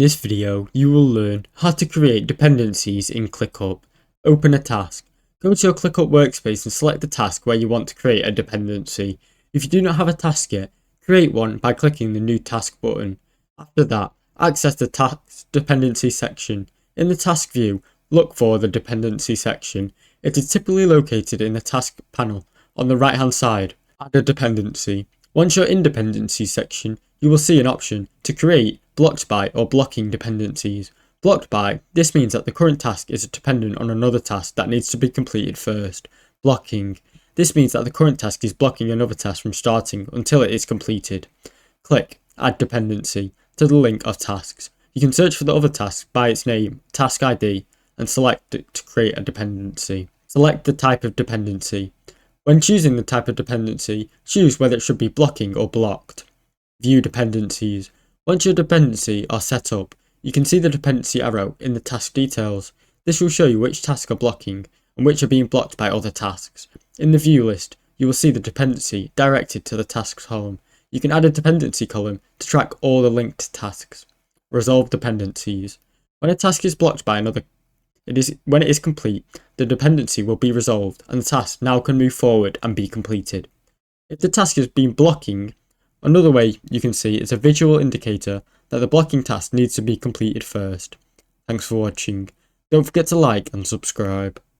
In this video, you will learn how to create dependencies in ClickUp. Open a task. Go to your ClickUp workspace and select the task where you want to create a dependency. If you do not have a task yet, create one by clicking the New Task button. After that, access the Task Dependency section. In the task view, look for the Dependency section. It is typically located in the task panel on the right hand side. Add a dependency. Once you're in Dependencies section, you will see an option to create blocked by or blocking dependencies. Blocked by, this means that the current task is dependent on another task that needs to be completed first. Blocking, this means that the current task is blocking another task from starting until it is completed. Click Add Dependency to the link of tasks. You can search for the other task by its name, task ID, and select it to create a dependency. Select the type of dependency. When choosing the type of dependency, choose whether it should be blocking or blocked. View dependencies. Once your dependency are set up, you can see the dependency arrow in the task details. This will show you which tasks are blocking and which are being blocked by other tasks. In the view list, you will see the dependency directed to the tasks column. You can add a dependency column to track all the linked tasks. Resolve dependencies. When a task is blocked by another, when it is complete, the dependency will be resolved and the task now can move forward and be completed. If the task has been blocking, another way you can see is a visual indicator that the blocking task needs to be completed first. Thanks for watching. Don't forget to like and subscribe.